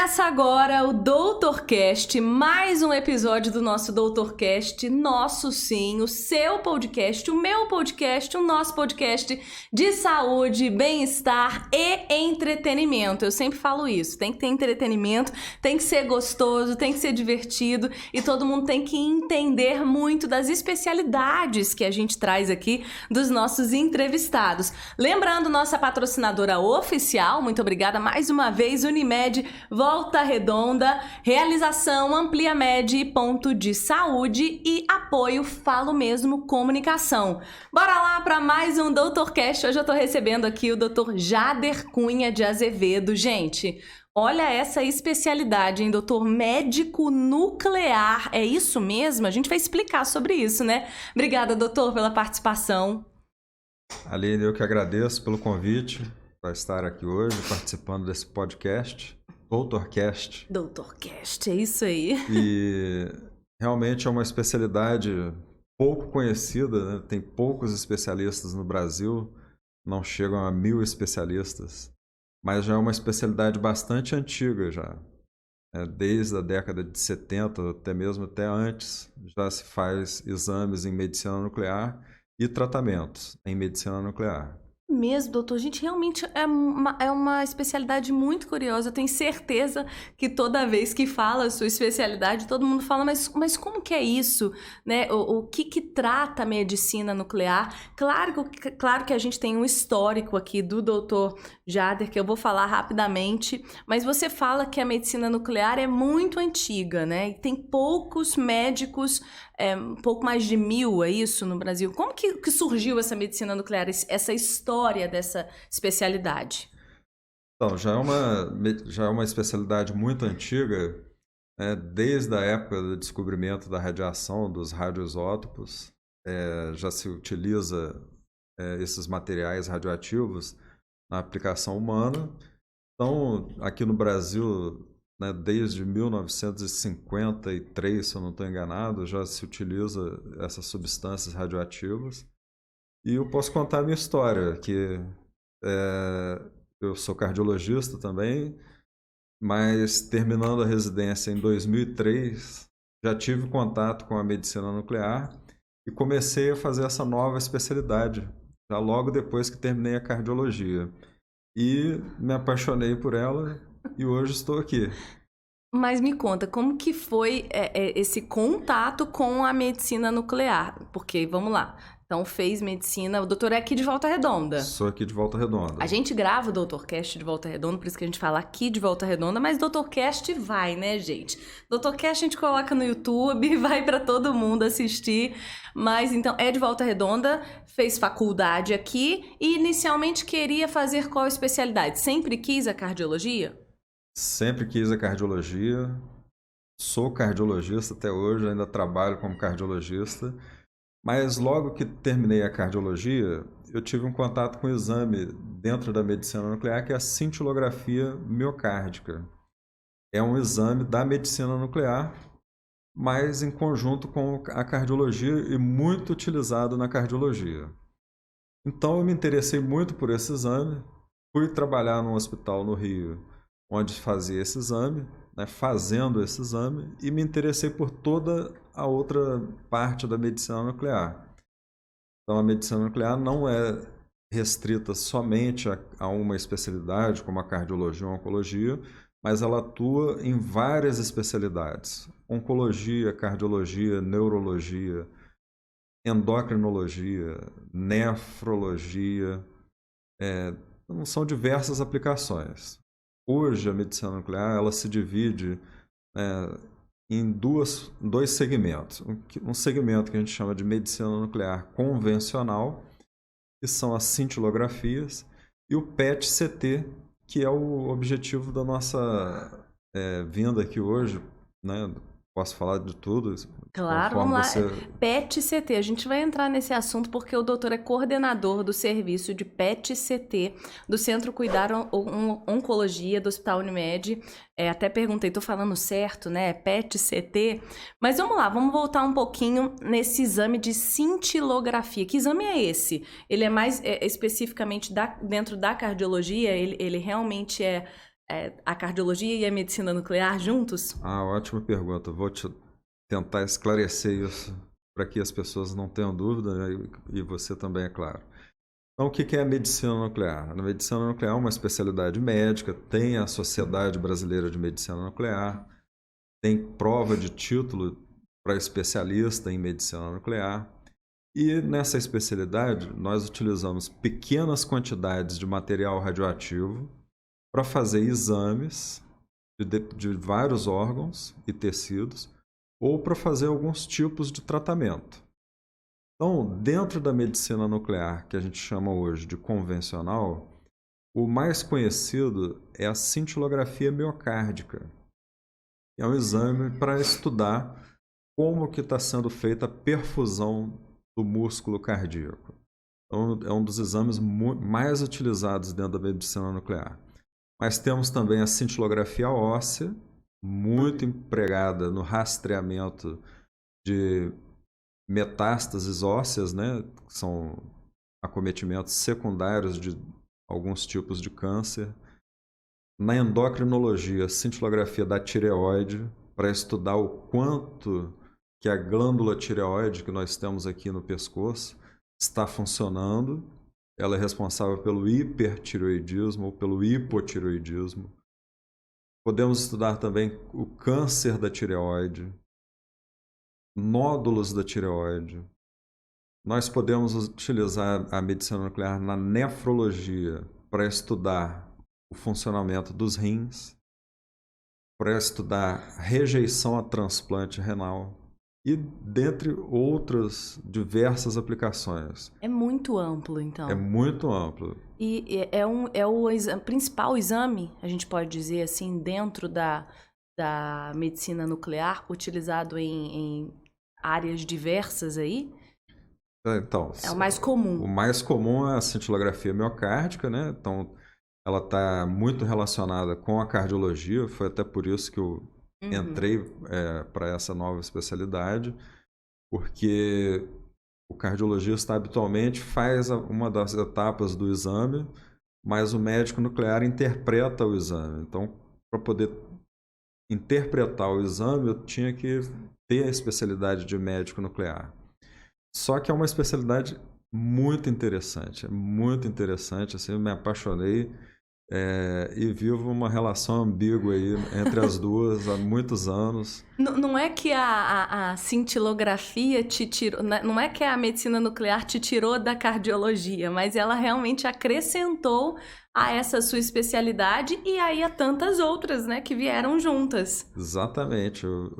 Começa agora o DoutorCast, mais um episódio do nosso DoutorCast, nosso sim, o seu podcast, o meu podcast, o nosso podcast de saúde, bem-estar e entretenimento. Eu sempre falo isso, tem que ter entretenimento, tem que ser gostoso, tem que ser divertido e todo mundo tem que entender muito das especialidades que a gente traz aqui dos nossos entrevistados. Lembrando, nossa patrocinadora oficial, muito obrigada mais uma vez, Unimed Volta Redonda, realização Ampliamed, ponto de saúde e apoio Falo Mesmo Comunicação. Bora lá para mais um DoutorCast. Hoje eu tô recebendo aqui o Dr. Jader Cunha de Azevedo. Gente, olha essa especialidade, hein? Doutor médico nuclear. É isso mesmo? A gente vai explicar sobre isso, né? Obrigada, doutor, pela participação. Aline, eu que agradeço pelo convite para estar aqui hoje participando desse podcast, DoutorCast. DoutorCast, é isso aí. E realmente é uma especialidade pouco conhecida, né? Tem poucos especialistas no Brasil, não chegam a 1000 especialistas, mas já é uma especialidade bastante antiga já. Desde a década de 70, até antes, já se faz exames em medicina nuclear e tratamentos em medicina nuclear. Mesmo, doutor, gente, realmente é uma especialidade muito curiosa. Eu tenho certeza que toda vez que fala a sua especialidade, todo mundo fala, mas como que é isso? Né? O que trata a medicina nuclear? Claro que a gente tem um histórico aqui do doutor Jader, que eu vou falar rapidamente, mas você fala que a medicina nuclear é muito antiga, né? E tem poucos médicos, um pouco mais de 1000, é isso, no Brasil. Como que surgiu essa medicina nuclear, essa história dessa especialidade? Então, já é uma especialidade muito antiga, desde a época do descobrimento da radiação, dos radioisótopos, já se utiliza esses materiais radioativos na aplicação humana. Então, aqui no Brasil, né, desde 1953, se eu não estou enganado, já se utiliza essas substâncias radioativas. E eu posso contar a minha história, que eu sou cardiologista também, mas terminando a residência em 2003, já tive contato com a medicina nuclear e comecei a fazer essa nova especialidade, já logo depois que terminei a cardiologia. E me apaixonei por ela e hoje estou aqui. Mas me conta, como que foi esse contato com a medicina nuclear? Porque, vamos lá, então fez medicina, o doutor é aqui de Volta Redonda. Sou aqui de Volta Redonda. A gente grava o DoutorCast de Volta Redonda, por isso que a gente fala aqui de Volta Redonda, mas DoutorCast vai, né, gente? DoutorCast a gente coloca no YouTube, vai para todo mundo assistir, mas então é de Volta Redonda, fez faculdade aqui e inicialmente queria fazer qual especialidade? Sempre quis a cardiologia? Sempre quis a cardiologia, sou cardiologista até hoje, ainda trabalho como cardiologista, mas logo que terminei a cardiologia, eu tive um contato com um exame dentro da medicina nuclear que é a cintilografia miocárdica. É um exame da medicina nuclear, mas em conjunto com a cardiologia e muito utilizado na cardiologia. Então eu me interessei muito por esse exame, fui trabalhar num hospital no Rio, onde fazia esse exame, né, fazendo esse exame, e me interessei por toda a outra parte da medicina nuclear. Então, a medicina nuclear não é restrita somente a uma especialidade, como a cardiologia ou a oncologia, mas ela atua em várias especialidades. Oncologia, cardiologia, neurologia, endocrinologia, nefrologia, então são diversas aplicações. Hoje, a medicina nuclear ela se divide em dois segmentos. Um segmento que a gente chama de medicina nuclear convencional, que são as cintilografias, e o PET-CT, que é o objetivo da nossa vinda aqui hoje, né? Posso falar de tudo? Claro, vamos lá. PET-CT, a gente vai entrar nesse assunto porque o doutor é coordenador do serviço de PET-CT do Centro Cuidar Oncologia do Hospital Unimed. Até perguntei, tô falando certo, né? PET-CT. Mas vamos lá, vamos voltar um pouquinho nesse exame de cintilografia. Que exame é esse? Ele é mais especificamente dentro da cardiologia? Ele realmente é a cardiologia e a medicina nuclear juntos? Ótima pergunta. Vou tentar esclarecer isso para que as pessoas não tenham dúvida, né? E você também, é claro. Então, o que é a medicina nuclear? A medicina nuclear é uma especialidade médica, tem a Sociedade Brasileira de Medicina Nuclear, tem prova de título para especialista em medicina nuclear. E nessa especialidade, nós utilizamos pequenas quantidades de material radioativo para fazer exames de vários órgãos e tecidos ou para fazer alguns tipos de tratamento. Então, dentro da medicina nuclear, que a gente chama hoje de convencional, o mais conhecido é a cintilografia miocárdica. É um exame para estudar como que está sendo feita a perfusão do músculo cardíaco. Então, é um dos exames mais utilizados dentro da medicina nuclear. Mas temos também a cintilografia óssea, muito empregada no rastreamento de metástases ósseas, né? Que são acometimentos secundários de alguns tipos de câncer. Na endocrinologia, cintilografia da tireoide, para estudar o quanto que a glândula tireoide que nós temos aqui no pescoço está funcionando. Ela é responsável pelo hipertireoidismo ou pelo hipotireoidismo. Podemos estudar também o câncer da tireoide, nódulos da tireoide. Nós podemos utilizar a medicina nuclear na nefrologia para estudar o funcionamento dos rins, para estudar rejeição a transplante renal e dentre outras diversas aplicações. É muito amplo, então. É muito amplo. E é o principal exame, a gente pode dizer assim, dentro da medicina nuclear, utilizado em áreas diversas aí? Então, é o mais comum. O mais comum é a cintilografia miocárdica, né? Então, ela está muito relacionada com a cardiologia, foi até por isso que eu entrei para essa nova especialidade, porque o cardiologista habitualmente faz uma das etapas do exame, mas o médico nuclear interpreta o exame. Então, para poder interpretar o exame, eu tinha que ter a especialidade de médico nuclear. Só que é uma especialidade muito interessante, assim, eu me apaixonei e vivo uma relação ambígua aí entre as duas há muitos anos. Não é que a cintilografia te tirou, não é que a medicina nuclear te tirou da cardiologia, mas ela realmente acrescentou a essa sua especialidade e aí a tantas outras, né, que vieram juntas. Exatamente, eu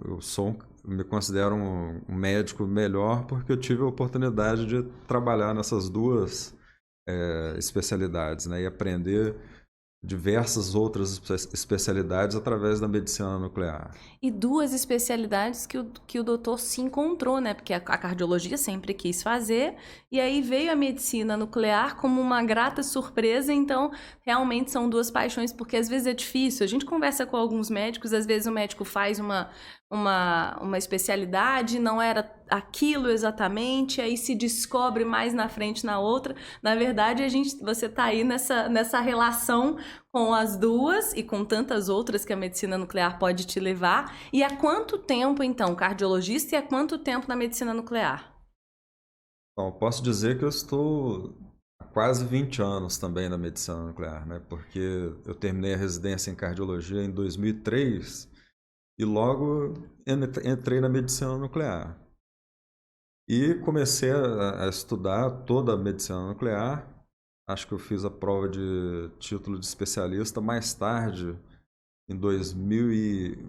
me considero um médico melhor porque eu tive a oportunidade de trabalhar nessas duas especialidades, né, e aprender diversas outras especialidades através da medicina nuclear. E duas especialidades que o doutor se encontrou, né? Porque a cardiologia sempre quis fazer, e aí veio a medicina nuclear como uma grata surpresa. Então, realmente são duas paixões, porque às vezes é difícil. A gente conversa com alguns médicos, às vezes o médico faz uma especialidade, não era aquilo exatamente, aí se descobre mais na frente na outra. Na verdade, você está aí nessa relação com as duas e com tantas outras que a medicina nuclear pode te levar. E há quanto tempo, então, cardiologista, e há quanto tempo na medicina nuclear? Bom, posso dizer que eu estou há quase 20 anos também na medicina nuclear, né? Porque eu terminei a residência em cardiologia em 2003 e logo entrei na medicina nuclear. E comecei a estudar toda a medicina nuclear. Acho que eu fiz a prova de título de especialista mais tarde, em 2008,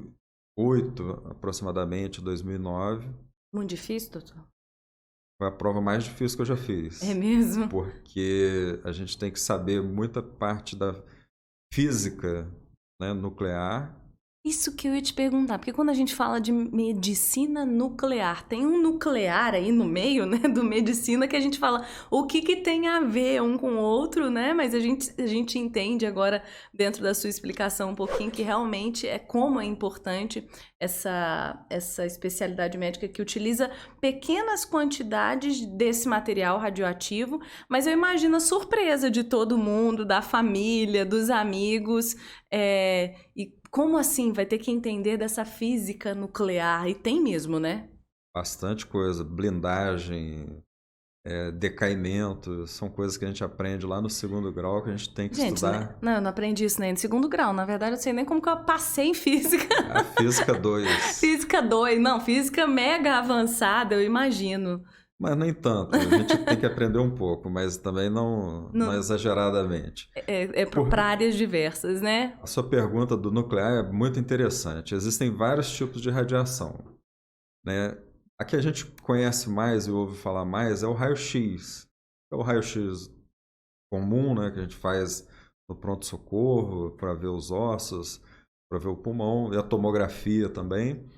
aproximadamente, 2009. Muito difícil, doutor? Foi a prova mais difícil que eu já fiz. É mesmo? Porque a gente tem que saber muita parte da física, né, nuclear Isso que eu ia te perguntar, porque quando a gente fala de medicina nuclear, tem um nuclear aí no meio, né, do medicina, que a gente fala o que tem a ver um com o outro, né, mas a gente entende agora, dentro da sua explicação um pouquinho, que realmente é como é importante essa especialidade médica que utiliza pequenas quantidades desse material radioativo, mas eu imagino a surpresa de todo mundo, da família, dos amigos, e como assim? Vai ter que entender dessa física nuclear. E tem mesmo, né? Bastante coisa, blindagem, decaimento, são coisas que a gente aprende lá no 2º grau que a gente tem que Gente, né? estudar. Não, eu não aprendi isso nem no 2º grau. Na verdade, eu não sei nem como que eu passei em física. A física 2. Física 2. Não, física mega avançada, eu imagino. Mas nem tanto, a gente tem que aprender um pouco, mas também não exageradamente. Para áreas diversas, né? A sua pergunta do nuclear é muito interessante. Existem vários tipos de radiação, né? A que a gente conhece mais e ouve falar mais é o raio-x. É o raio-x comum, né, que a gente faz no pronto-socorro para ver os ossos, para ver o pulmão, e a tomografia também.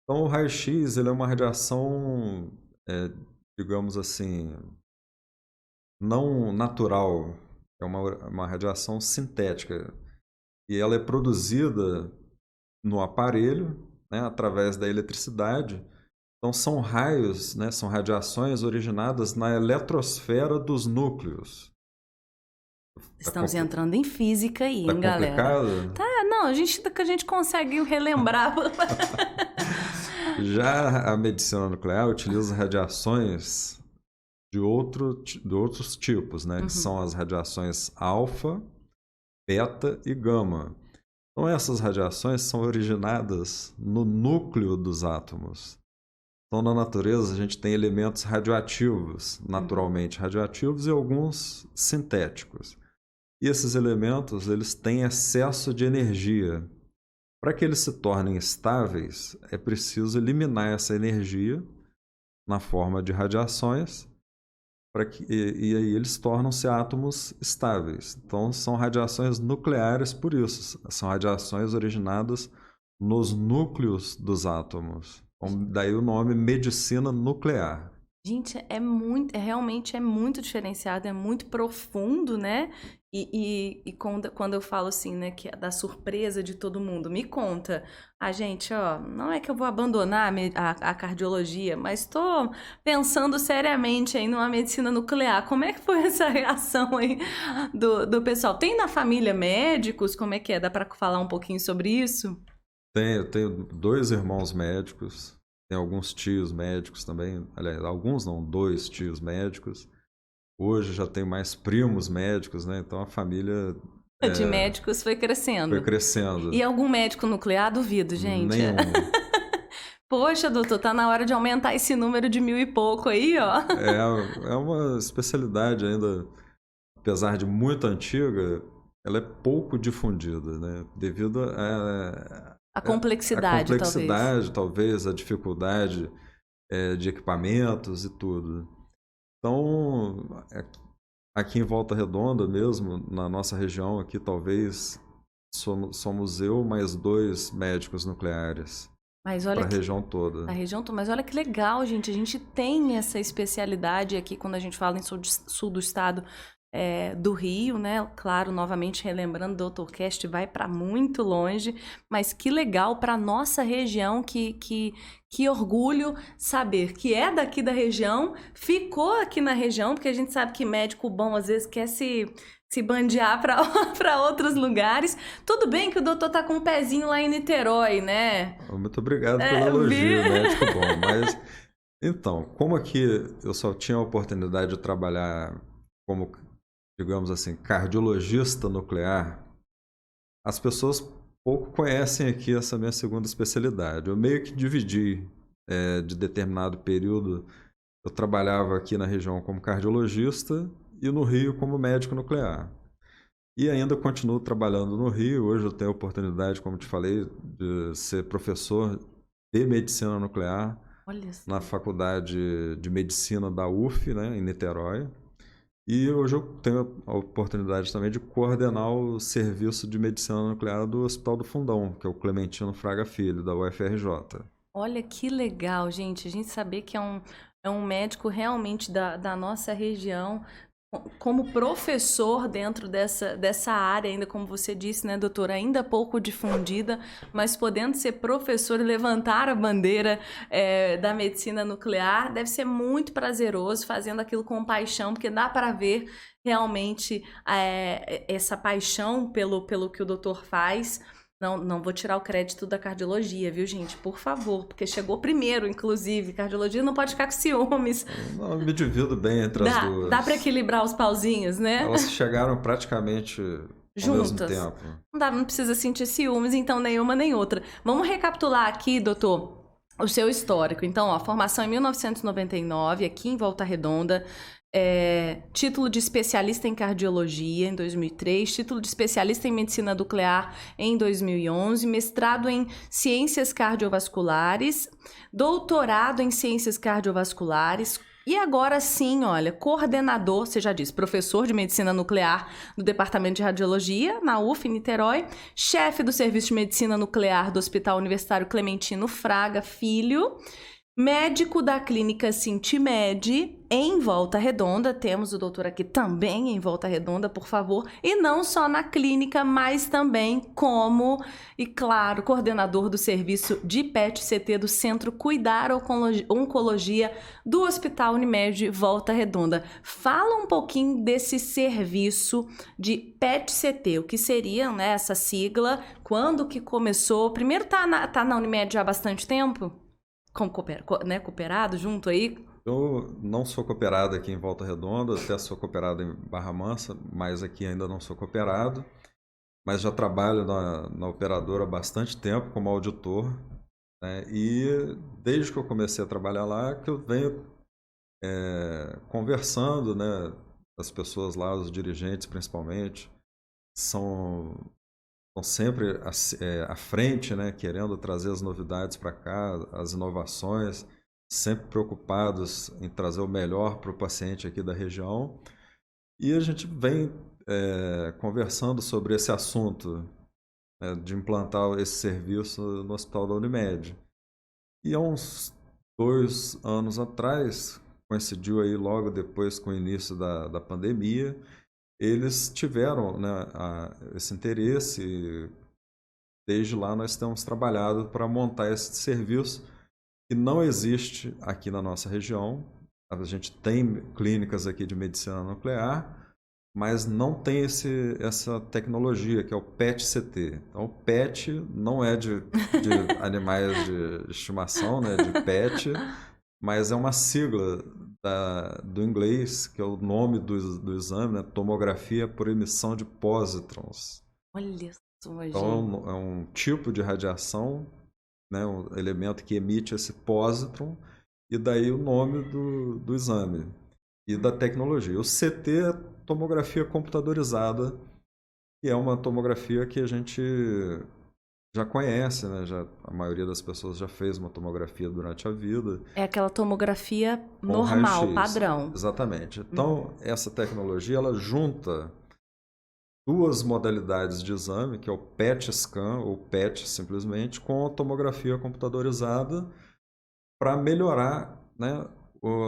Então, o raio-x ele é uma radiação, digamos assim, não natural, é uma radiação sintética. E ela é produzida no aparelho, né, através da eletricidade. Então, são raios, né, são radiações originadas na eletrosfera dos núcleos. Estamos entrando em física aí, Tá hein, galera? complicado? Tá, não, a gente consegue relembrar. Já a medicina nuclear utiliza radiações de outros tipos, né? Que são as radiações alfa, beta e gama. Então, essas radiações são originadas no núcleo dos átomos. Então, na natureza, a gente tem elementos radioativos, naturalmente radioativos, e alguns sintéticos. E esses elementos, eles têm excesso de energia. Para que eles se tornem estáveis, é preciso eliminar essa energia na forma de radiações, e aí eles tornam-se átomos estáveis. Então, são radiações nucleares por isso. São radiações originadas nos núcleos dos átomos. Então, daí o nome medicina nuclear. Gente, realmente é muito diferenciado, é muito profundo, né? E quando eu falo assim, né, que é da surpresa de todo mundo, me conta. Gente, ó, não é que eu vou abandonar a cardiologia, mas tô pensando seriamente aí numa medicina nuclear. Como é que foi essa reação aí do pessoal? Tem na família médicos? Como é que é? Dá para falar um pouquinho sobre isso? Eu tenho 2 irmãos médicos. Tem alguns tios médicos também, aliás, alguns não, 2 tios médicos. Hoje já tenho mais primos médicos, né? Então a família De médicos foi crescendo. foi crescendo. E algum médico nuclear? Duvido, gente. Nenhum. Poxa, doutor, tá na hora de aumentar esse número de 1000 e pouco aí, ó. É uma especialidade ainda, apesar de muito antiga, ela é pouco difundida, né? Devido A complexidade, talvez, a dificuldade de equipamentos e tudo. Então, aqui em Volta Redonda mesmo, na nossa região aqui, talvez somos eu mais 2 médicos nucleares para a região toda. Mas olha que legal, gente. A gente tem essa especialidade aqui quando a gente fala em sul do estado. Do Rio, né? Claro, novamente relembrando, o Doutorcast vai para muito longe, mas que legal para nossa região, que orgulho saber que é daqui da região, ficou aqui na região, porque a gente sabe que médico bom às vezes quer se bandear para outros lugares. Tudo bem que o doutor tá com um pezinho lá em Niterói, né? Muito obrigado pelo elogio, médico bom. Mas, então, como aqui eu só tinha a oportunidade de trabalhar como, digamos assim, cardiologista nuclear, as pessoas pouco conhecem aqui essa minha segunda especialidade. Eu meio que dividi de determinado período. Eu trabalhava aqui na região como cardiologista e no Rio como médico nuclear. E ainda continuo trabalhando no Rio. Hoje eu tenho a oportunidade, como te falei, de ser professor de medicina nuclear na Faculdade de Medicina da UF, né, em Niterói. E hoje eu tenho a oportunidade também de coordenar o serviço de medicina nuclear do Hospital do Fundão, que é o Clementino Fraga Filho, da UFRJ. Olha que legal, gente. A gente saber que é um médico realmente da nossa região, como professor dentro dessa área, ainda como você disse, né, doutora, ainda pouco difundida, mas podendo ser professor e levantar a bandeira da medicina nuclear, deve ser muito prazeroso, fazendo aquilo com paixão, porque dá para ver realmente essa paixão pelo que o doutor faz. Não vou tirar o crédito da cardiologia, viu, gente? Por favor, porque chegou primeiro, inclusive. Cardiologia não pode ficar com ciúmes. Eu me divido bem entre as duas. Dá para equilibrar os pauzinhos, né? Elas chegaram praticamente ao mesmo tempo. Não precisa sentir ciúmes, então, nenhuma nem outra. Vamos recapitular aqui, doutor, o seu histórico. Então, ó, formação em 1999, aqui em Volta Redonda. Título de especialista em cardiologia em 2003, título de especialista em medicina nuclear em 2011, mestrado em ciências cardiovasculares, doutorado em ciências cardiovasculares e agora sim, olha, coordenador, você já disse, professor de medicina nuclear do Departamento de Radiologia na UF Niterói, chefe do Serviço de Medicina Nuclear do Hospital Universitário Clementino Fraga Filho, médico da clínica Cintimed em Volta Redonda, temos o doutor aqui também em Volta Redonda, por favor, e não só na clínica, mas também como, e claro, coordenador do serviço de PET-CT do Centro Cuidar Oncologia do Hospital Unimed Volta Redonda. Fala um pouquinho desse serviço de PET-CT, o que seria, né, essa sigla, quando que começou, primeiro tá na Unimed já há bastante tempo? Como cooperado junto aí? Eu não sou cooperado aqui em Volta Redonda, até sou cooperado em Barra Mansa, mas aqui ainda não sou cooperado. Mas já trabalho na operadora há bastante tempo como auditor, né? E desde que eu comecei a trabalhar lá, que eu venho conversando, né? As pessoas lá, os dirigentes principalmente, estão sempre à frente, né, querendo trazer as novidades para cá, as inovações, sempre preocupados em trazer o melhor para o paciente aqui da região. E a gente vem conversando sobre esse assunto, de implantar esse serviço no Hospital da Unimed. E há uns 2 anos atrás, coincidiu aí logo depois com o início da pandemia, eles tiveram, né, esse interesse. Desde lá nós temos trabalhado para montar esse serviço que não existe aqui na nossa região. A gente tem clínicas aqui de medicina nuclear, mas não tem essa tecnologia que é o PET-CT. Então, o PET não é de animais de estimação, né, de PET, mas é uma sigla do inglês, que é o nome do exame, né? Tomografia por emissão de pósitrons. Olha só, então, é um tipo de radiação, né? Um elemento que emite esse pósitron, e daí o nome do exame e da tecnologia. O CT é tomografia computadorizada, que é uma tomografia que a gente já conhece, né? A maioria das pessoas já fez uma tomografia durante a vida. É aquela tomografia normal, padrão. Exatamente. Então, essa tecnologia, ela junta 2 modalidades de exame, que é o PET-scan, ou PET simplesmente, com a tomografia computadorizada, para melhorar, né,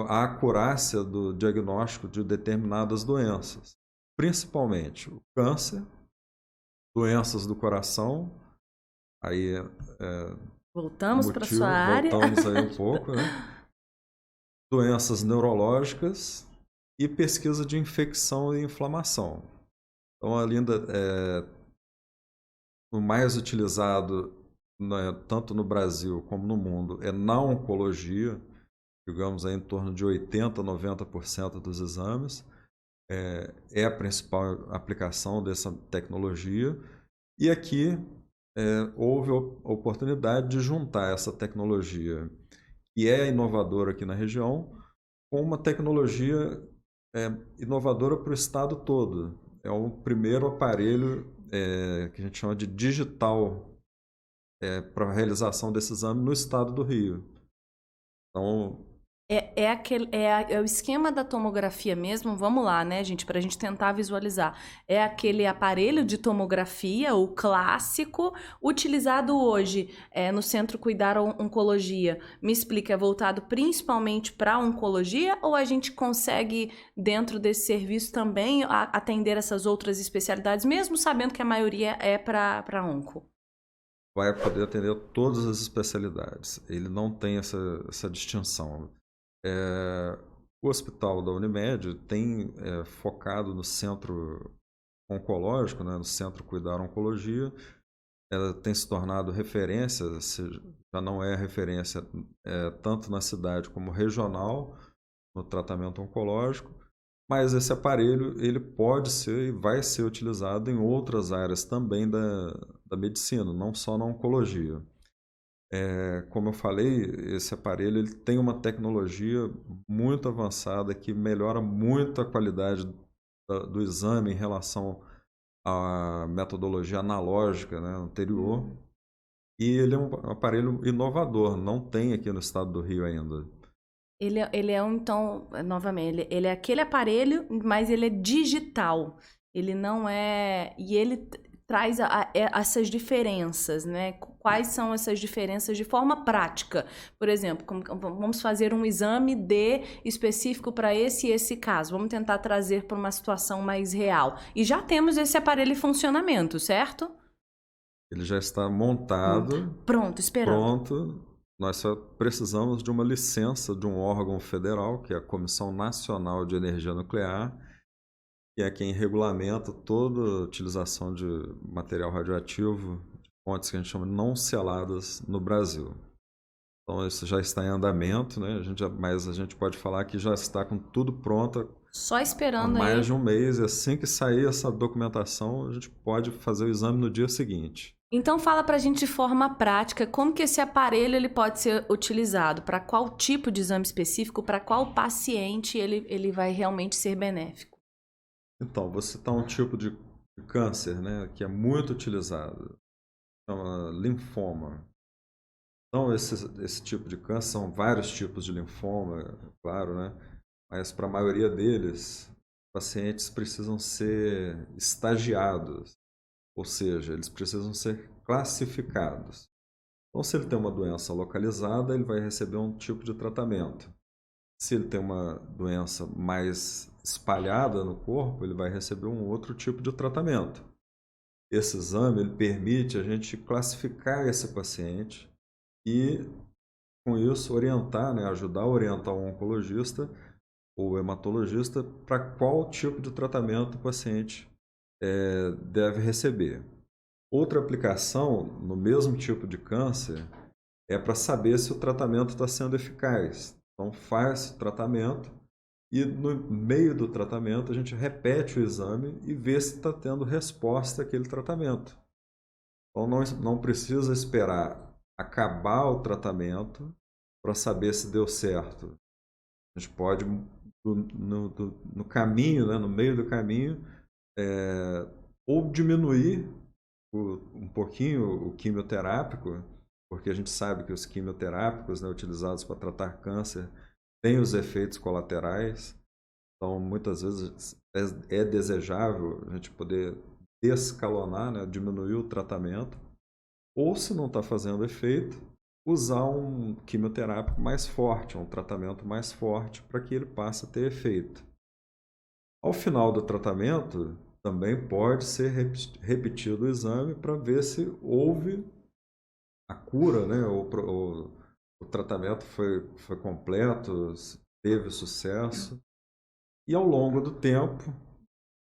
a acurácia do diagnóstico de determinadas doenças. Principalmente o câncer, doenças do coração. Aí voltamos para sua área. Voltamos aí um pouco, né? Doenças neurológicas e pesquisa de infecção e inflamação. Então, o mais utilizado, né, tanto no Brasil como no mundo, é na oncologia, digamos aí em torno de 80% a 90% dos exames. É a principal aplicação dessa tecnologia. E aqui houve a oportunidade de juntar essa tecnologia, que é inovadora aqui na região, com uma tecnologia inovadora para o estado todo. É o primeiro aparelho que a gente chama de digital para a realização desse exame no estado do Rio. Então, É o esquema da tomografia mesmo, vamos lá, né, gente, para a gente tentar visualizar. É aquele aparelho de tomografia, o clássico, utilizado hoje no Centro Cuidar Oncologia. Me explica, é voltado principalmente para oncologia ou a gente consegue, dentro desse serviço também, atender essas outras especialidades, mesmo sabendo que a maioria é para onco? Vai poder atender todas as especialidades. Ele não tem essa distinção. O hospital da Unimed tem focado no centro oncológico, né, no Centro Cuidar Oncologia. Ela tem se tornado referência, já não é referência tanto na cidade como regional no tratamento oncológico, mas esse aparelho ele pode ser e vai ser utilizado em outras áreas também da medicina, não só na oncologia. Como eu falei, esse aparelho ele tem uma tecnologia muito avançada que melhora muito a qualidade do exame em relação à metodologia analógica, né, anterior. E ele é um aparelho inovador, não tem aqui no estado do Rio ainda. Ele é então, novamente, ele é aquele aparelho, mas ele é digital. Ele não é. E ele traz essas diferenças, né? Quais são essas diferenças de forma prática? Por exemplo, vamos fazer um exame específico para esse e esse caso. Vamos tentar trazer para uma situação mais real. E já temos esse aparelho em funcionamento, certo? Ele já está montado, Pronto, esperando. pronto. Nós só precisamos de uma licença de um órgão federal, que é a Comissão Nacional de Energia Nuclear, que é quem regulamenta toda a utilização de material radioativo, de fontes que a gente chama de não seladas no Brasil. Então isso já está em andamento, né? Mas a gente pode falar que já está com tudo pronto Só há esperando aí. mais de um mês. E assim que sair essa documentação, a gente pode fazer o exame no dia seguinte. Então fala pra gente de forma prática como que esse aparelho ele pode ser utilizado, para qual tipo de exame específico, para qual paciente ele vai realmente ser benéfico. Então, você está um tipo de câncer, né, que é muito utilizado, chama linfoma. Então, esse tipo de câncer são vários tipos de linfoma, claro, né? Mas para a maioria deles, pacientes precisam ser estagiados, ou seja, eles precisam ser classificados. Então, se ele tem uma doença localizada, ele vai receber um tipo de tratamento. Se ele tem uma doença mais espalhada no corpo, ele vai receber um outro tipo de tratamento. Esse exame ele permite a gente classificar esse paciente e, com isso, orientar, né, ajudar a orientar o oncologista ou hematologista para qual tipo de tratamento o paciente deve receber. Outra aplicação no mesmo tipo de câncer é para saber se o tratamento está sendo eficaz. Então, faz o tratamento e no meio do tratamento a gente repete o exame e vê se está tendo resposta àquele tratamento. Então, não precisa esperar acabar o tratamento para saber se deu certo. A gente pode, no caminho, né, no meio do caminho, ou diminuir um pouquinho o quimioterápico, porque a gente sabe que os quimioterápicos, né, utilizados para tratar câncer têm os efeitos colaterais. Então, muitas vezes é desejável a gente poder descalonar, né, diminuir o tratamento, ou se não está fazendo efeito, usar um quimioterápico mais forte, um tratamento mais forte para que ele passe a ter efeito. Ao final do tratamento, também pode ser repetido o exame para ver se houve a cura, né? O tratamento foi completo, teve sucesso. E ao longo do tempo,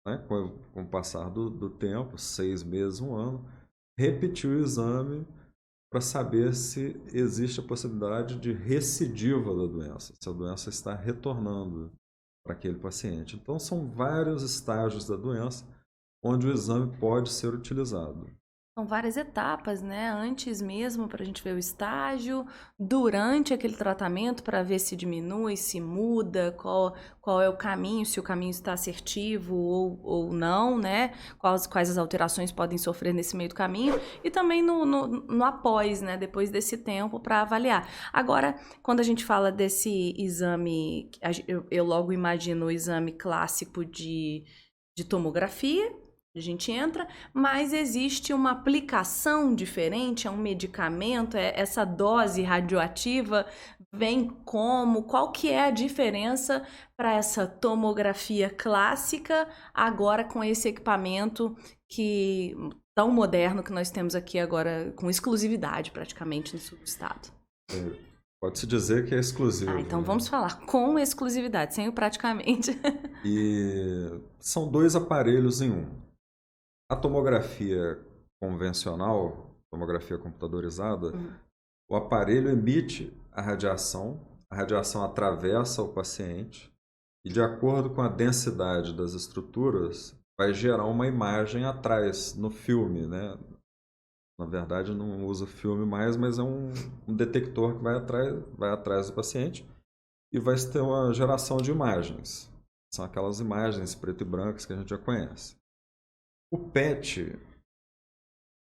né, com o passar do tempo, 6 meses, 1 ano, repetir o exame para saber se existe a possibilidade de recidiva da doença, se a doença está retornando para aquele paciente. Então, são vários estágios da doença onde o exame pode ser utilizado. São várias etapas, né? Antes mesmo para a gente ver o estágio, durante aquele tratamento para ver se diminui, se muda, qual é o caminho, se o caminho está assertivo ou não, né? Quais as alterações podem sofrer nesse meio do caminho, e também no após, né? Depois desse tempo para avaliar. Agora, quando a gente fala desse exame, eu logo imagino o exame clássico de tomografia. A gente entra, mas existe uma aplicação diferente, é um medicamento, essa dose radioativa vem como? Qual que é a diferença para essa tomografia clássica agora com esse equipamento tão moderno que nós temos aqui agora, com exclusividade praticamente no sul do estado? Pode-se dizer que é exclusivo. Então vamos falar com exclusividade, sem o praticamente. E são 2 aparelhos em um. A tomografia convencional, tomografia computadorizada, o aparelho emite a radiação atravessa o paciente e, de acordo com a densidade das estruturas, vai gerar uma imagem atrás, no filme, né? Na verdade, não usa filme mais, mas é um detector que vai atrás do paciente e vai ter uma geração de imagens. São aquelas imagens preto e brancas que a gente já conhece. O PET,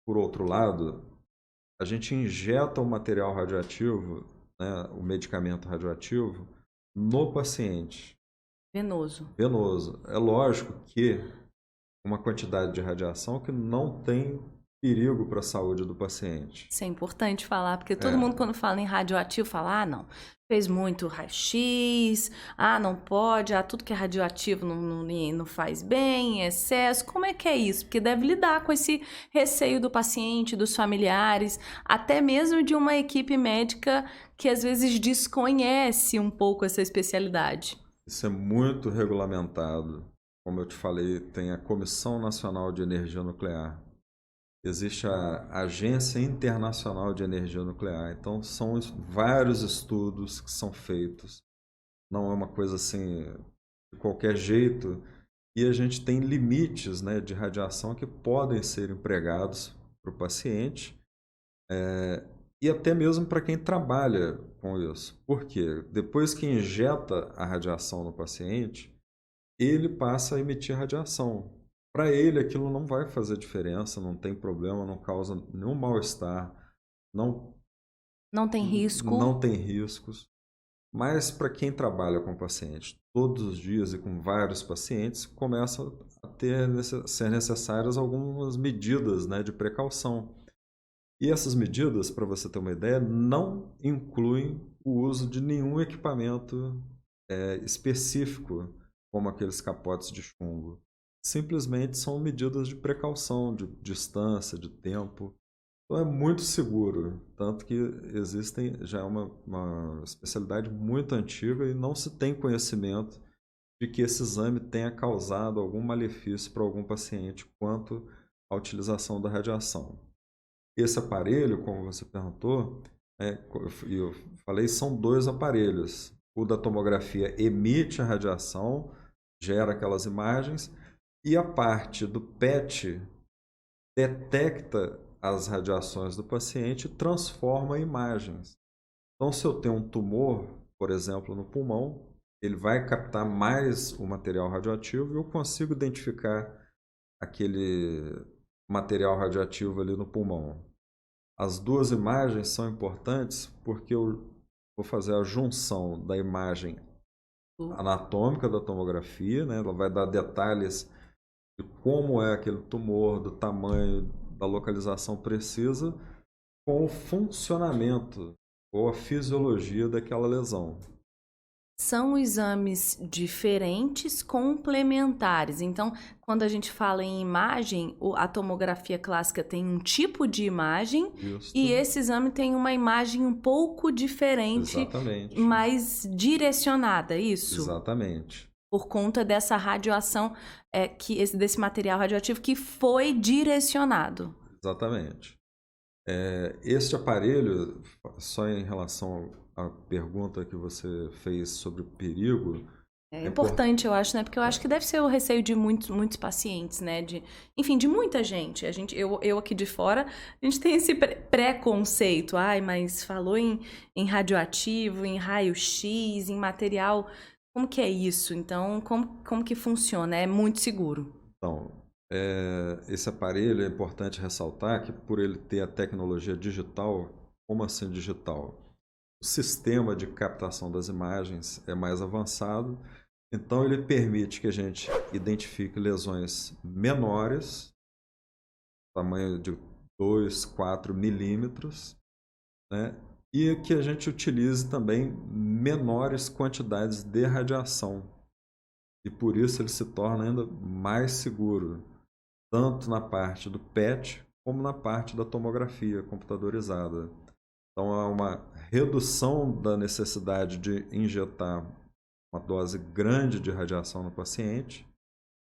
por outro lado, a gente injeta o material radioativo, né, o medicamento radioativo, no paciente. Venoso. É lógico que uma quantidade de radiação que não tem perigo para a saúde do paciente. Isso é importante falar, porque todo mundo, quando fala em radioativo, fala, não, fez muito raio-x, não pode, tudo que é radioativo não faz bem, excesso. Como é que é isso? Porque deve lidar com esse receio do paciente, dos familiares, até mesmo de uma equipe médica que às vezes desconhece um pouco essa especialidade. Isso é muito regulamentado. Como eu te falei, tem a Comissão Nacional de Energia Nuclear. Existe a Agência Internacional de Energia Nuclear. Então, são vários estudos que são feitos. Não é uma coisa assim, de qualquer jeito. E a gente tem limites, né, de radiação que podem ser empregados para o paciente e até mesmo para quem trabalha com isso. Por quê? Depois que injeta a radiação no paciente, ele passa a emitir radiação. Para ele, aquilo não vai fazer diferença, não tem problema, não causa nenhum mal-estar, não tem risco. Não tem riscos. Mas para quem trabalha com paciente todos os dias e com vários pacientes, começa a ser necessárias algumas medidas, né, de precaução. E essas medidas, para você ter uma ideia, não incluem o uso de nenhum equipamento específico, como aqueles capotes de chumbo. Simplesmente são medidas de precaução, de distância, de tempo. Então é muito seguro, tanto que já é uma especialidade muito antiga e não se tem conhecimento de que esse exame tenha causado algum malefício para algum paciente quanto à utilização da radiação. Esse aparelho, como você perguntou, eu falei, são 2 aparelhos. O da tomografia emite a radiação, gera aquelas imagens, e a parte do PET detecta as radiações do paciente e transforma em imagens. Então, se eu tenho um tumor, por exemplo, no pulmão, ele vai captar mais o material radioativo e eu consigo identificar aquele material radioativo ali no pulmão. As 2 imagens são importantes porque eu vou fazer a junção da imagem anatômica da tomografia, né? Ela vai dar detalhes de como é aquele tumor, do tamanho, da localização precisa, com o funcionamento ou a fisiologia daquela lesão. São exames diferentes, complementares. Então, quando a gente fala em imagem, a tomografia clássica tem um tipo de imagem. Justo. E esse exame tem uma imagem um pouco diferente, exatamente, mais direcionada, isso? Exatamente. Por conta dessa radiação, desse material radioativo que foi direcionado. Exatamente. Este aparelho, só em relação à pergunta que você fez sobre o perigo, É importante, eu acho, né? Porque eu acho que deve ser o receio de muitos pacientes, né? Enfim, de muita gente. Eu aqui de fora, a gente tem esse preconceito. Ai, mas falou em radioativo, em raio-x, em material. Como que é isso? Então, como que funciona? É muito seguro. Então, esse aparelho é importante ressaltar que por ele ter a tecnologia digital, como assim digital? O sistema de captação das imagens é mais avançado, então ele permite que a gente identifique lesões menores, tamanho de 2, 4 milímetros, né? E que a gente utilize também menores quantidades de radiação. E por isso ele se torna ainda mais seguro, tanto na parte do PET como na parte da tomografia computadorizada. Então, há uma redução da necessidade de injetar uma dose grande de radiação no paciente,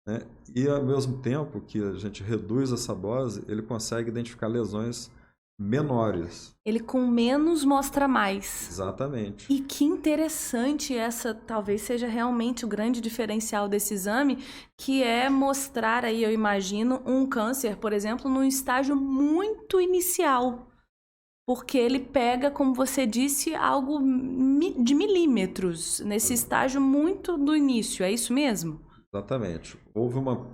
né? E, ao mesmo tempo que a gente reduz essa dose, ele consegue identificar lesões menores. Ele com menos mostra mais. Exatamente. E que interessante, essa talvez seja realmente o grande diferencial desse exame, que é mostrar aí, eu imagino, um câncer, por exemplo, num estágio muito inicial. Porque ele pega, como você disse, algo de milímetros, nesse estágio muito do início, é isso mesmo? Exatamente. Houve uma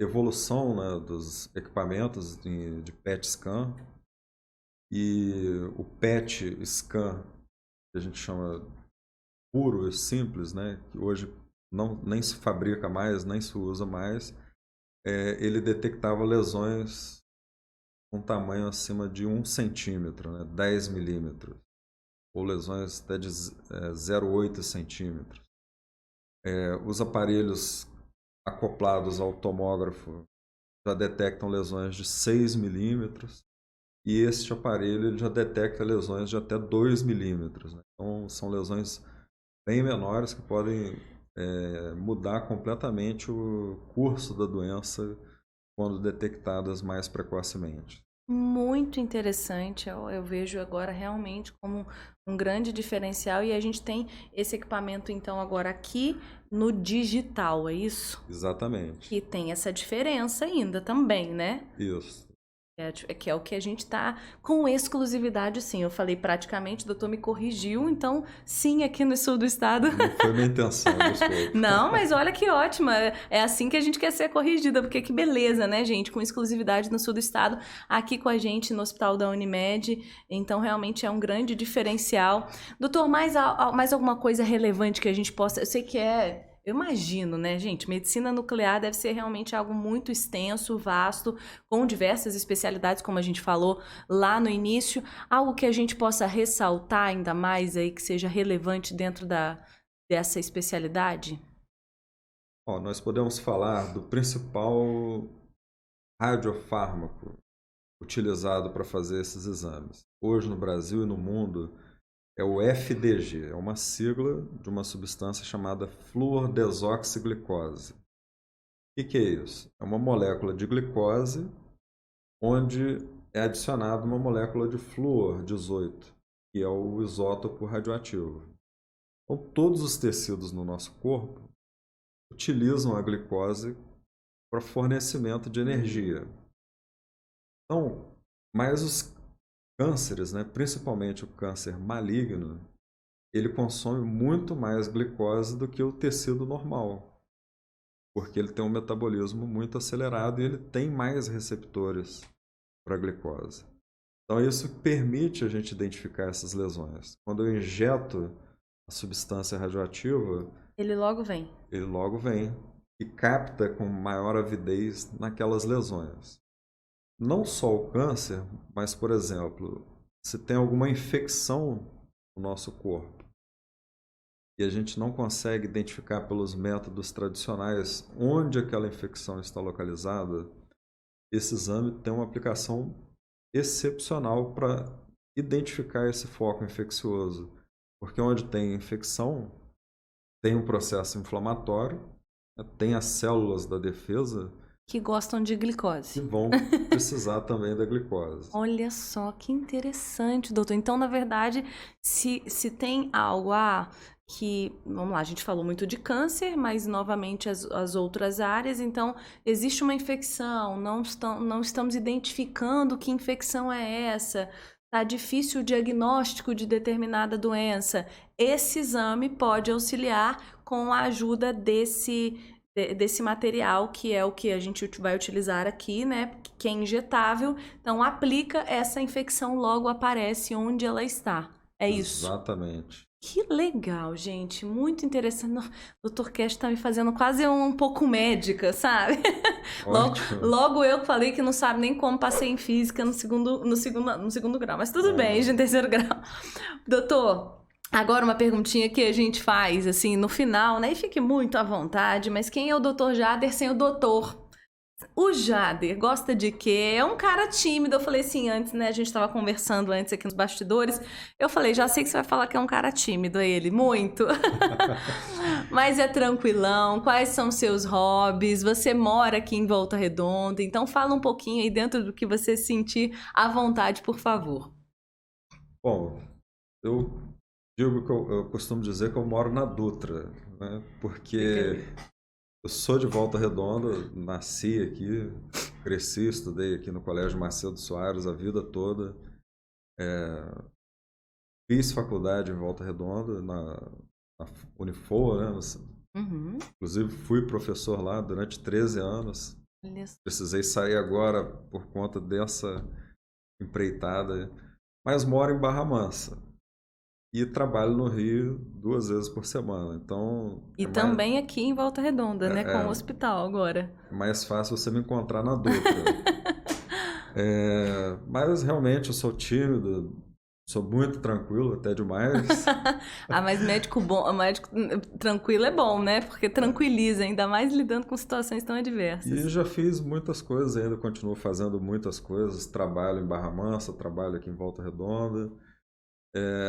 evolução, né, dos equipamentos de PET scan, e o PET scan, que a gente chama puro e simples, né, que hoje nem se fabrica mais, nem se usa mais, ele detectava lesões com tamanho acima de 1 centímetro, né, 10 milímetros, ou lesões até de 0,8 centímetros. Os aparelhos acoplados ao tomógrafo já detectam lesões de 6 milímetros, e este aparelho ele já detecta lesões de até 2 milímetros. Né? Então, são lesões bem menores que podem mudar completamente o curso da doença quando detectadas mais precocemente. Muito interessante, eu vejo agora realmente como um grande diferencial, e a gente tem esse equipamento então agora aqui no digital, é isso? Exatamente. Que tem essa diferença ainda também, né? Isso. Que é o que a gente tá com exclusividade, sim. Eu falei praticamente, o doutor me corrigiu, então sim, aqui no sul do estado. Não foi minha intenção, desculpa. Não, mas olha que ótima. É assim que a gente quer ser corrigida, porque que beleza, né, gente? Com exclusividade no sul do estado, aqui com a gente no Hospital da Unimed. Então, realmente é um grande diferencial. Doutor, mais alguma coisa relevante que a gente possa... Eu sei que eu imagino, né, gente? Medicina nuclear deve ser realmente algo muito extenso, vasto, com diversas especialidades, como a gente falou lá no início. Algo que a gente possa ressaltar ainda mais aí, que seja relevante dentro dessa especialidade? Nós podemos falar do principal radiofármaco utilizado para fazer esses exames. Hoje no Brasil e no mundo é o FDG, é uma sigla de uma substância chamada fluordesoxiglicose. O que é isso? É uma molécula de glicose onde é adicionada uma molécula de flúor 18, que é o isótopo radioativo. Então, todos os tecidos no nosso corpo utilizam a glicose para fornecimento de energia. Então, mas os cânceres, né, principalmente o câncer maligno, ele consome muito mais glicose do que o tecido normal, porque ele tem um metabolismo muito acelerado e ele tem mais receptores para a glicose. Então, isso permite a gente identificar essas lesões. Quando eu injeto a substância radioativa, Ele logo vem. ele logo vem e capta com maior avidez naquelas lesões. Não só o câncer, mas, por exemplo, se tem alguma infecção no nosso corpo e a gente não consegue identificar pelos métodos tradicionais onde aquela infecção está localizada, esse exame tem uma aplicação excepcional para identificar esse foco infeccioso. Porque onde tem infecção, tem um processo inflamatório, tem as células da defesa Que gostam de glicose. que vão precisar também da glicose. Olha só, que interessante, doutor. Então, na verdade, se tem algo, que, vamos lá, a gente falou muito de câncer, mas novamente as outras áreas, então existe uma infecção, não estamos identificando que infecção é essa, tá difícil o diagnóstico de determinada doença. Esse exame pode auxiliar com a ajuda desse material, que é o que a gente vai utilizar aqui, né, que é injetável, então aplica, essa infecção logo aparece onde ela está. É isso? Exatamente. Que legal, gente. Muito interessante. O Dr. Cash tá me fazendo quase um pouco médica, sabe? Logo eu que falei que não sabe nem como passei em física no segundo grau. Mas tudo bem, gente, terceiro grau. Doutor, agora uma perguntinha que a gente faz, assim, no final, né? E fique muito à vontade, mas quem é o Dr. Jader sem o doutor? O Jader gosta de quê? É um cara tímido. Eu falei assim antes, né? A gente tava conversando antes aqui nos bastidores. Eu falei, já sei que você vai falar que é um cara tímido. É ele, muito. Mas é tranquilão. Quais são seus hobbies? Você mora aqui em Volta Redonda. Então fala um pouquinho aí dentro do que você sentir à vontade, por favor. Bom, eu digo que eu costumo dizer que eu moro na Dutra, né? Porque eu sou de Volta Redonda, nasci aqui, cresci, estudei aqui no Colégio Macedo Soares a vida toda. Fiz faculdade em Volta Redonda, na Unifoa, né? Uhum. Inclusive fui professor lá durante 13 anos. Precisei sair agora por conta dessa empreitada, mas moro em Barra Mansa. E trabalho no Rio 2 vezes por semana, então... E também aqui em Volta Redonda, né? Com o hospital agora. É mais fácil você me encontrar na Dutra. Mas realmente eu sou tímido, sou muito tranquilo, até demais. Mas médico tranquilo é bom, né? Porque tranquiliza, ainda mais lidando com situações tão adversas. E já fiz muitas coisas ainda, continuo fazendo muitas coisas. Trabalho em Barra Mansa, trabalho aqui em Volta Redonda.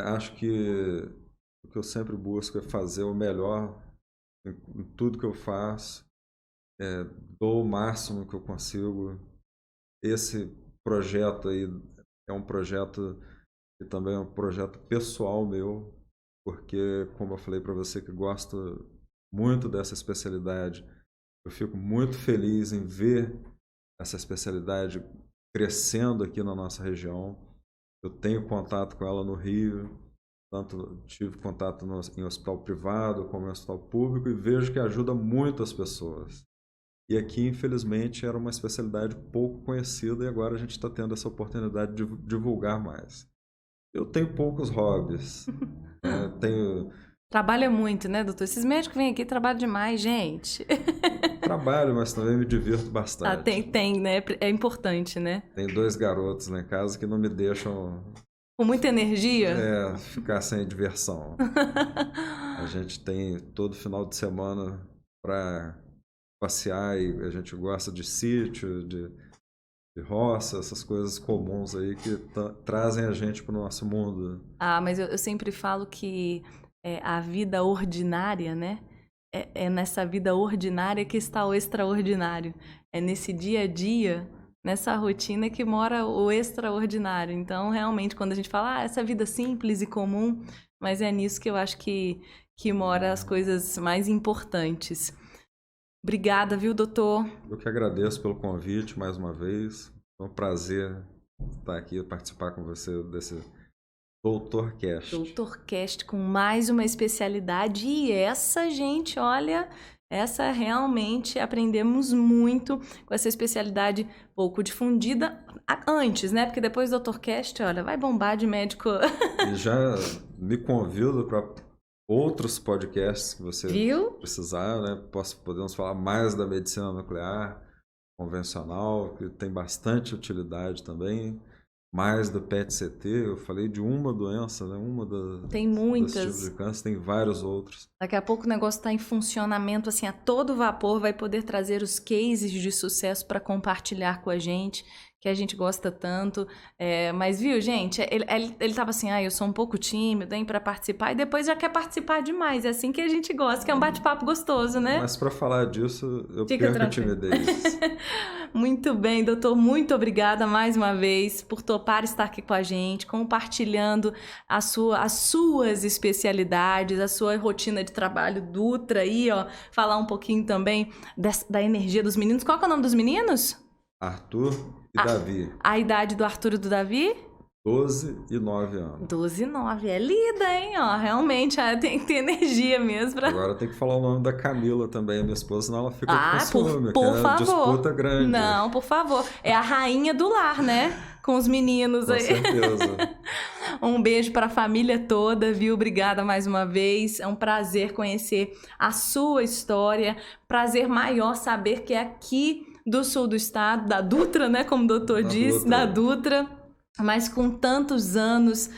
Acho que o que eu sempre busco é fazer o melhor em tudo que eu faço. Dou o máximo que eu consigo. Esse projeto aí é um projeto que também é um projeto pessoal meu, porque, como eu falei para você, que gosto muito dessa especialidade, eu fico muito feliz em ver essa especialidade crescendo aqui na nossa região. Eu tenho contato com ela no Rio, tanto tive contato em hospital privado como em hospital público, e vejo que ajuda muitas pessoas. E aqui, infelizmente, era uma especialidade pouco conhecida e agora a gente está tendo essa oportunidade de divulgar mais. Eu tenho poucos hobbies. Trabalha muito, né, doutor? Esses médicos vêm aqui e trabalham demais, gente. Trabalho, mas também me divirto bastante. Tem, né? É importante, né? Tem 2 garotos lá em casa que não me deixam... Com muita energia? Ficar sem diversão. A gente tem todo final de semana para passear e a gente gosta de sítio, de roça, essas coisas comuns aí que trazem a gente para o nosso mundo. Mas eu sempre falo que a vida ordinária, né? É nessa vida ordinária que está o extraordinário. É nesse dia a dia, nessa rotina que mora o extraordinário. Então, realmente, quando a gente fala essa vida simples e comum, mas é nisso que eu acho que mora as coisas mais importantes. Obrigada, viu, doutor? Eu que agradeço pelo convite mais uma vez. É um prazer estar aqui e participar com você desse DoutorCast. DoutorCast com mais uma especialidade. E essa, gente, olha, essa realmente aprendemos muito com essa especialidade pouco difundida antes, né? Porque depois do DoutorCast, olha, vai bombar de médico. E já me convido para outros podcasts que você precisar, né? Podemos falar mais da medicina nuclear convencional, que tem bastante utilidade também. Mais do PET-CT, eu falei de uma doença, né? Tem muitas. Dos tipos de câncer, tem vários outros. Daqui a pouco o negócio está em funcionamento assim a todo vapor, vai poder trazer os cases de sucesso para compartilhar com a gente, que a gente gosta tanto. Mas viu, gente, ele tava assim, eu sou um pouco tímido, hein, para participar, e depois já quer participar demais. É assim que a gente gosta, que é um bate-papo gostoso, né? Mas para falar disso, eu perco a timidez. Muito bem, doutor, muito obrigada mais uma vez por topar estar aqui com a gente, compartilhando as suas especialidades, a sua rotina de trabalho Dutra aí, ó, falar um pouquinho também da energia dos meninos. Qual que é o nome dos meninos? Arthur e Davi. A idade do Arthur e do Davi? 12 e 9 anos. 12 e 9, é lida, hein? Ó, realmente tem que ter energia mesmo. Agora tem que falar o nome da Camila também, a minha esposa, senão ela fica com ciúme, por que favor. Disputa grande. Não, por favor. É a rainha do lar, né? Com os meninos aí. Com certeza. Um beijo para a família toda, viu? Obrigada mais uma vez. É um prazer conhecer a sua história. Prazer maior saber que é aqui do sul do estado, da Dutra, né? Como o doutor disse, da Dutra. Mas com tantos anos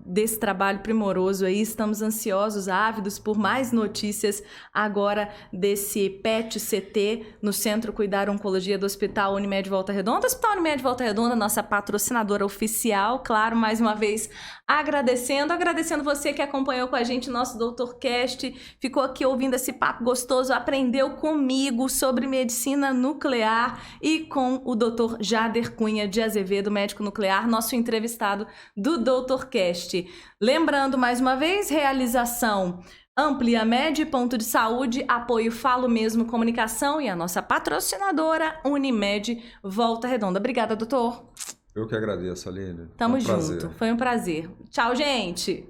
desse trabalho primoroso aí, estamos ansiosos, ávidos por mais notícias agora desse PET-CT no Centro Cuidar Oncologia do Hospital Unimed Volta Redonda. Hospital Unimed Volta Redonda, nossa patrocinadora oficial, claro, mais uma vez agradecendo você que acompanhou com a gente o nosso DoutorCast, ficou aqui ouvindo esse papo gostoso, aprendeu comigo sobre medicina nuclear e com o Dr. Jader Cunha de Azevedo, médico nuclear, nosso entrevistado do DoutorCast. Lembrando mais uma vez, realização Ampliamed, Ponto de Saúde, apoio Falo Mesmo Comunicação e a nossa patrocinadora Unimed Volta Redonda. Obrigada, doutor. Eu que agradeço, Aline. Tamo junto. Foi um prazer. Tchau, gente.